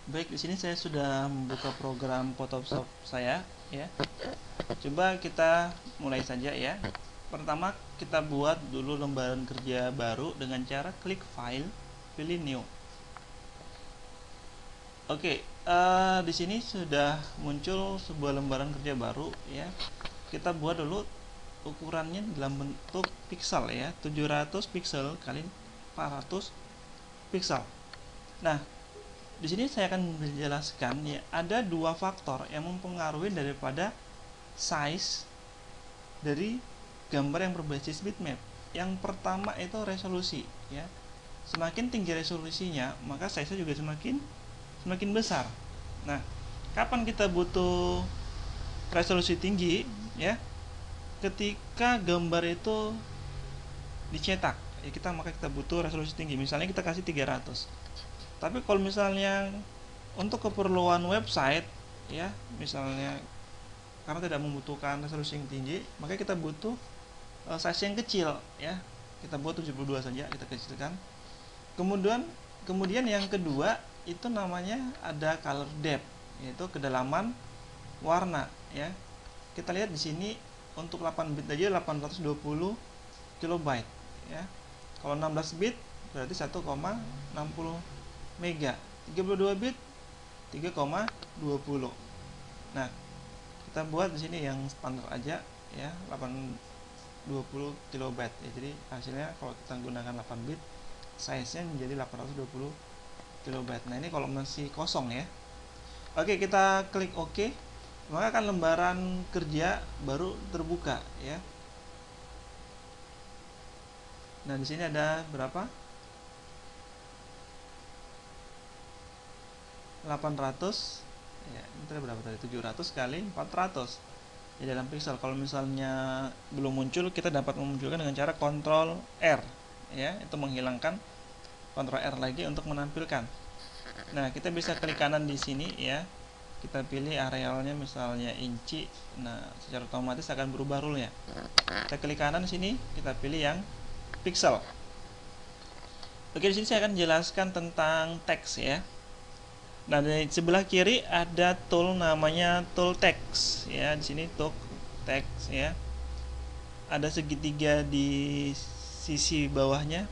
Baik, di sini saya sudah membuka program Photoshop saya ya. Coba kita mulai saja ya. Pertama kita buat dulu lembaran kerja baru dengan cara klik file, pilih new. Oke, di sini sudah muncul sebuah lembaran kerja baru ya. Kita buat dulu ukurannya dalam bentuk pixel ya, 700 pixel kali 400 pixel. Nah, di sini saya akan menjelaskan ya, ada dua faktor yang mempengaruhi daripada size dari gambar yang berbasis bitmap. Yang pertama itu resolusi ya. Semakin tinggi resolusinya, maka size-nya juga semakin besar. Nah, kapan kita butuh resolusi tinggi ya? Ketika gambar itu dicetak, ya maka kita butuh resolusi tinggi. Misalnya kita kasih 300. Tapi kalau misalnya untuk keperluan website ya, misalnya karena tidak membutuhkan resolusi yang tinggi, maka kita butuh size yang kecil ya. Kita buat 72 saja, kita kecilkan. Kemudian yang kedua itu namanya ada color depth, yaitu kedalaman warna ya. Kita lihat di sini untuk 8 bit aja 820 kilobyte ya. Kalau 16 bit berarti 1,60 mega, 32 bit 3,20. Nah, kita buat di sini yang standar aja ya, 820 kilobyte ya. Jadi hasilnya kalau kita gunakan 8 bit, size-nya menjadi 820 kilobyte. Nah, ini kalau masih kosong ya. Oke, kita klik OK. Maka akan lembaran kerja baru terbuka ya. Nah, di sini ada berapa? 800 ya, ini tadi berapa tadi? 700 kali 400 ya dalam pixel. Kalau misalnya belum muncul, kita dapat memunculkan dengan cara Ctrl R ya, itu menghilangkan, Ctrl R lagi untuk menampilkan. Nah, kita bisa klik kanan di sini ya, kita pilih arealnya misalnya inci. Nah, secara otomatis akan berubah rule-nya. Kita klik kanan di sini, kita pilih yang pixel. Oke, di sini saya akan jelaskan tentang teks ya. Nah, di sebelah kiri ada tool namanya tool text ya. Di sini tool text ya. Ada segitiga di sisi bawahnya.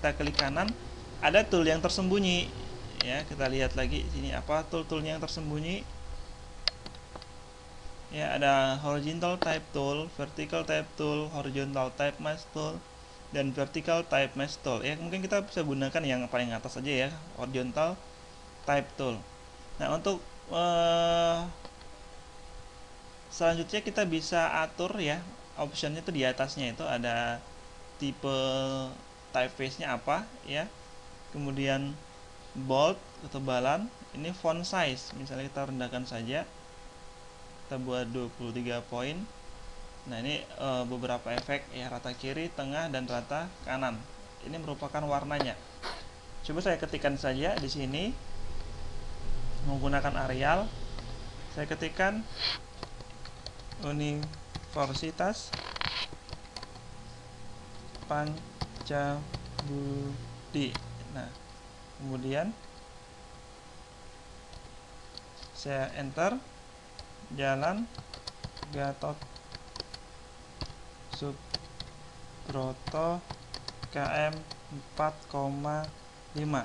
Kita klik kanan, ada tool yang tersembunyi ya. Kita lihat lagi di sini apa tool-toolnya yang tersembunyi. Ya, ada horizontal type tool, vertical type tool, horizontal type mask tool, dan vertical type mask tool. Ya, mungkin kita bisa gunakan yang paling atas aja ya, horizontal type tool. Nah, untuk selanjutnya kita bisa atur ya, optionnya itu di atasnya itu ada tipe typeface-nya apa ya, kemudian bold, ketebalan, ini font size, misalnya kita rendahkan saja, kita buat 23 poin. Nah, ini beberapa efek ya, rata kiri, tengah, dan rata kanan. Ini merupakan warnanya. Coba saya ketikkan saja di sini menggunakan Arial. Saya ketikkan Universitas Pancabudi. Nah, kemudian saya enter, Jalan Gatot Subroto KM 4,5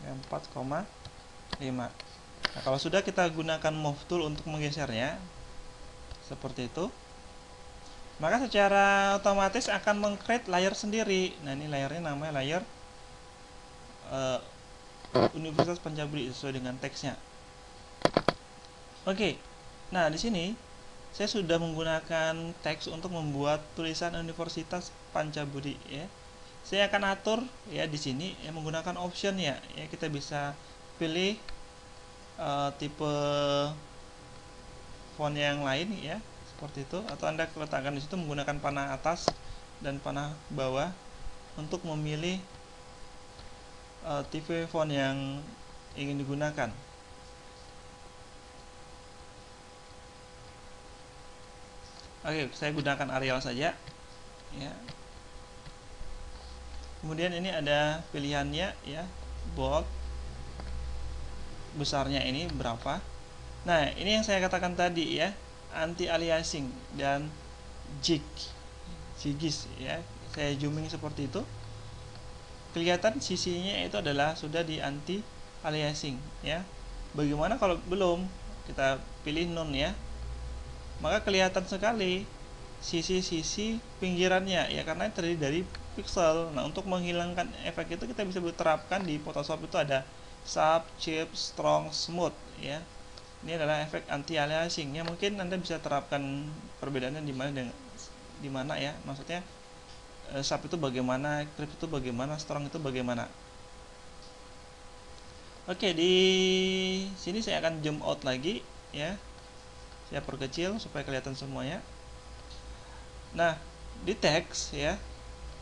4,5. Nah, kalau sudah, kita gunakan move tool untuk menggesernya seperti itu, maka secara otomatis akan meng-create layer sendiri. Nah, ini layernya namanya layer Universitas Pancabudi sesuai dengan teksnya. Oke. Nah, di sini saya sudah menggunakan teks untuk membuat tulisan Universitas Pancabudi ya. Saya akan atur ya di sini ya, menggunakan option ya. Ya, kita bisa pilih tipe font yang lain ya, seperti itu, atau Anda letakkan di situ menggunakan panah atas dan panah bawah untuk memilih tipe font yang ingin digunakan. Oke, saya gunakan Arial saja ya. Kemudian ini ada pilihannya ya, bold, besarnya ini berapa. Nah, ini yang saya katakan tadi ya, anti aliasing dan jigs ya. Saya zooming seperti itu. Kelihatan sisinya itu adalah sudah di anti aliasing ya. Bagaimana kalau belum? Kita pilih none ya. Maka kelihatan sekali sisi-sisi pinggirannya ya, karena terdiri dari pixel. Nah, untuk menghilangkan efek itu kita bisa terapkan di Photoshop itu ada sharp, cheap, strong, smooth ya. Ini adalah efek anti aliasing ya. Mungkin Anda bisa terapkan perbedaannya di mana ya. Maksudnya sharp itu bagaimana, creep itu bagaimana, strong itu bagaimana. Oke, di sini saya akan zoom out lagi ya. Saya perkecil supaya kelihatan semuanya. Nah, di teks ya,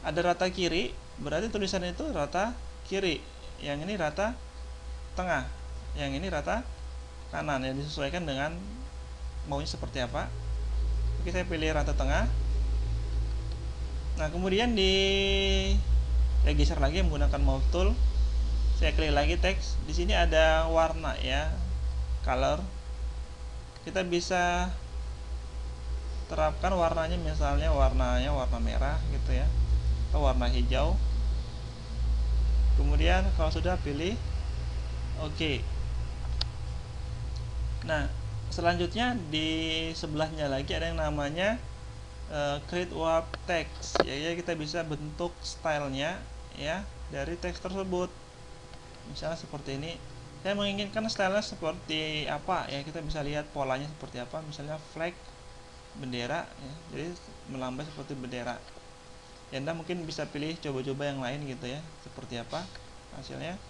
ada rata kiri, berarti tulisan itu rata kiri. Yang ini rata tengah. Yang ini rata kanan, yang disesuaikan dengan maunya seperti apa. Oke, saya pilih rata tengah. Nah, kemudian saya geser lagi menggunakan mouse tool. Saya klik lagi teks. Di sini ada warna ya, color. Kita bisa terapkan warnanya, misalnya warna merah gitu ya, atau warna hijau. Kemudian kalau sudah pilih oke. Nah, selanjutnya di sebelahnya lagi ada yang namanya create warp text ya, kita bisa bentuk stylenya ya dari teks tersebut. Misalnya seperti ini, saya menginginkan stylenya seperti apa ya, kita bisa lihat polanya seperti apa. Misalnya flag, bendera ya, jadi melambai seperti bendera ya. Anda mungkin bisa pilih coba-coba yang lain gitu ya, seperti apa hasilnya.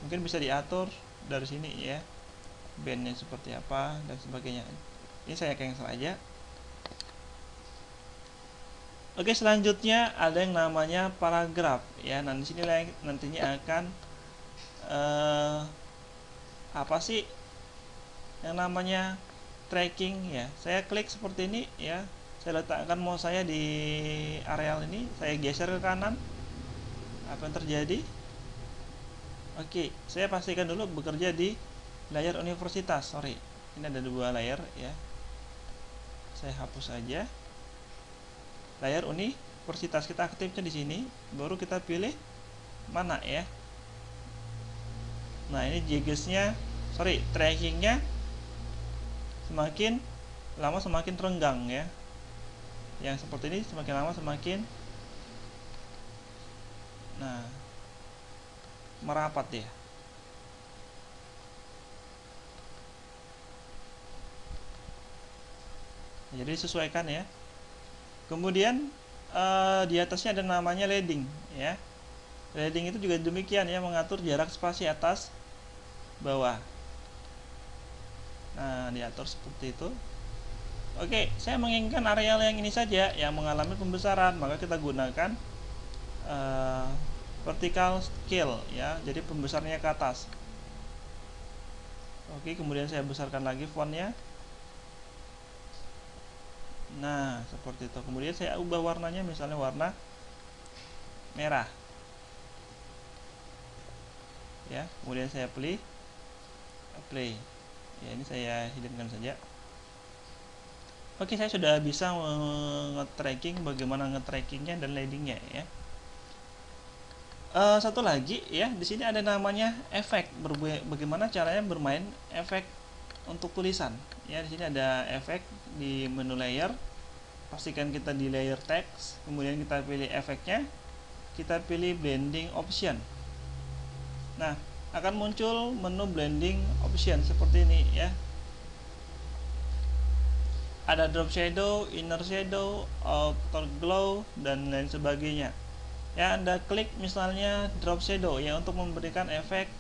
Mungkin bisa diatur dari sini ya, bandnya seperti apa dan sebagainya. Ini saya cancel aja. Oke, selanjutnya ada yang namanya paragraf ya. Nah, di sini nantinya akan apa sih yang namanya tracking ya. Saya klik seperti ini ya. Saya letakkan mouse saya di areal ini, saya geser ke kanan. Apa yang terjadi? Oke, saya pastikan dulu bekerja di layar universitas. Sorry, ini ada 2 layar ya. Saya hapus saja. Layar universitas, kita aktifnya di sini, baru kita pilih mana ya. Nah, ini jigsnya, trackingnya semakin lama semakin renggang ya. Yang seperti ini semakin lama semakin merapat ya. Jadi sesuaikan ya. Kemudian di atasnya ada namanya leading ya. Leading itu juga demikian ya, mengatur jarak spasi atas bawah. Nah, diatur seperti itu. Oke, saya menginginkan areal yang ini saja yang mengalami pembesaran, maka kita gunakan vertical scale ya. Jadi pembesarnya ke atas. Oke, kemudian saya besarkan lagi fontnya. Nah, seperti itu. Kemudian saya ubah warnanya, misalnya warna merah. Ya, kemudian saya play. Ya, ini saya hidupkan saja. Oke, saya sudah bisa nge-tracking, bagaimana nge-trackingnya dan leadingnya ya. Satu lagi ya, di sini ada namanya efek. Bagaimana caranya bermain efek untuk tulisan ya. Di sini ada efek di menu layer. Pastikan kita di layer text, kemudian kita pilih efeknya, kita pilih blending option. Nah, akan muncul menu blending option seperti ini ya. Ada drop shadow, inner shadow, outer glow, dan lain sebagainya ya. Anda klik misalnya drop shadow ya, untuk memberikan efek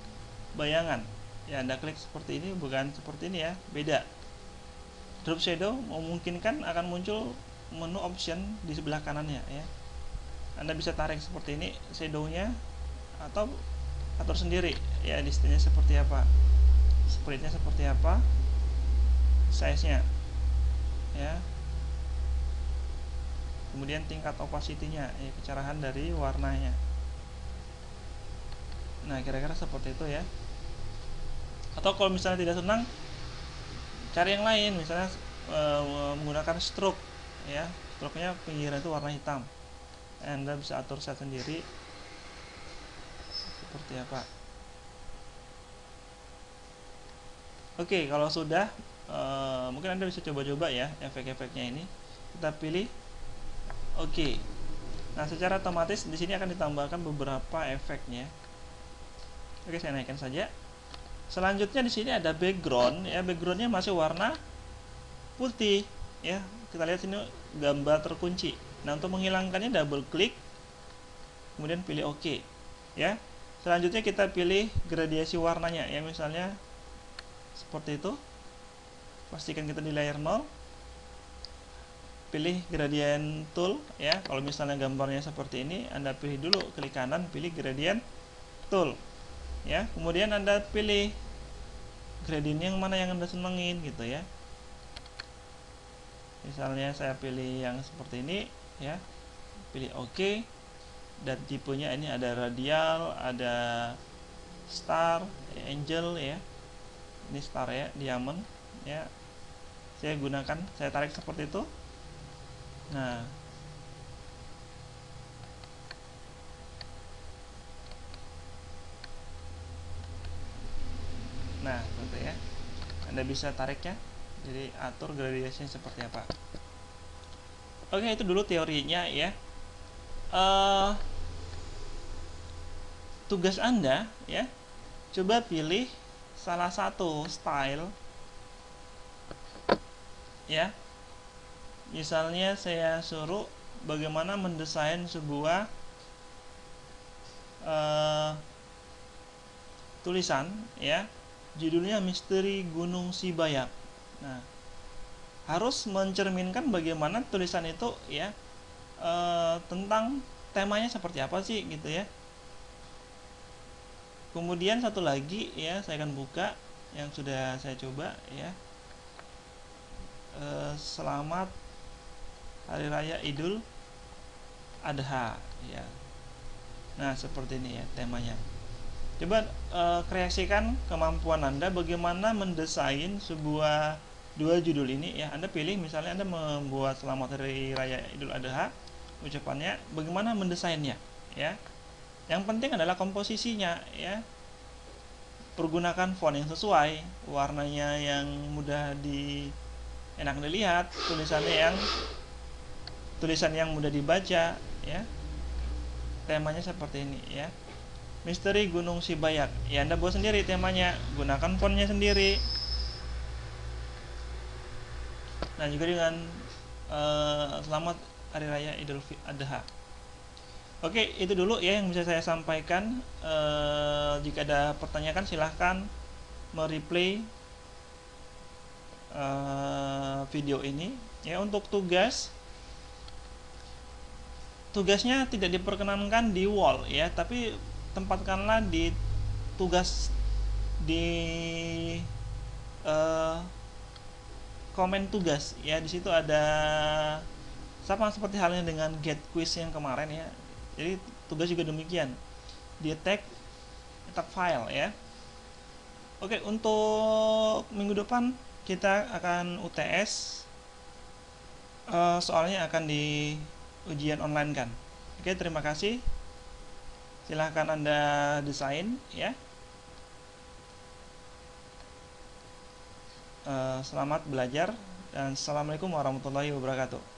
bayangan ya. Anda klik seperti ini, bukan seperti ini ya, beda. Drop shadow memungkinkan akan muncul menu option di sebelah kanannya ya. Anda bisa tarik seperti ini shadownya, atau atur sendiri ya, distance-nya seperti apa, spread-nya seperti apa, size-nya ya. Kemudian tingkat opacity-nya ya, kecerahan dari warnanya. Nah, kira-kira seperti itu ya. Atau kalau misalnya tidak senang, cari yang lain, misalnya menggunakan stroke ya. Stroke-nya pinggiran itu warna hitam. Anda bisa atur set sendiri seperti apa. Oke, kalau sudah mungkin Anda bisa coba-coba ya efek-efeknya ini. Kita pilih oke. Nah, secara otomatis di sini akan ditambahkan beberapa efeknya. Oke, saya naikkan saja. Selanjutnya di sini ada background ya, backgroundnya masih warna putih ya. Kita lihat sini gambar terkunci. Nah, untuk menghilangkannya double klik, kemudian pilih OK ya. Selanjutnya kita pilih gradiasi warnanya ya, misalnya seperti itu. Pastikan kita di layer 0. Pilih gradient tool ya. Kalau misalnya gambarnya seperti ini, Anda pilih dulu, klik kanan, pilih gradient tool ya. Kemudian Anda pilih gradient yang mana yang Anda senengin gitu ya. Misalnya saya pilih yang seperti ini ya. Pilih OK. Dan tipenya ini ada radial, ada star, angel ya. Ini star ya, diamond ya. Saya gunakan, saya tarik seperti itu. Nah, seperti ya. Anda bisa tariknya. Jadi atur gradasinya seperti apa. Oke, itu dulu teorinya ya. Tugas Anda ya, coba pilih salah satu style ya. Misalnya saya suruh bagaimana mendesain sebuah tulisan ya, judulnya Misteri Gunung Sibayak. Nah, harus mencerminkan bagaimana tulisan itu ya, tentang temanya seperti apa sih gitu ya. Kemudian satu lagi ya, saya akan buka yang sudah saya coba ya. Selamat Hari Raya Idul Adha ya. Nah, seperti ini ya temanya. Coba kreasikan kemampuan Anda bagaimana mendesain sebuah dua judul ini ya. Anda pilih, misalnya Anda membuat Selamat Hari Raya Idul Adha, ucapannya bagaimana mendesainnya ya. Yang penting adalah komposisinya ya. Pergunakan font yang sesuai, warnanya yang mudah enak dilihat, tulisan yang mudah dibaca ya. Temanya seperti ini ya. Misteri Gunung Sibayak ya, Anda buat sendiri temanya, gunakan fontnya sendiri. Nah, juga dengan Selamat Hari Raya Idul Adha. Oke, itu dulu ya yang bisa saya sampaikan. Jika ada pertanyaan silahkan mereplay video ini ya. Untuk tugasnya tidak diperkenankan di wall ya, tapi tempatkanlah di tugas di komen tugas ya. Di situ ada sama seperti halnya dengan get quiz yang kemarin ya. Jadi tugas juga demikian, di tag file ya. Oke, untuk minggu depan kita akan UTS, soalnya akan di ujian online kan. Oke, terima kasih. Silahkan Anda desain ya. Selamat belajar dan assalamualaikum warahmatullahi wabarakatuh.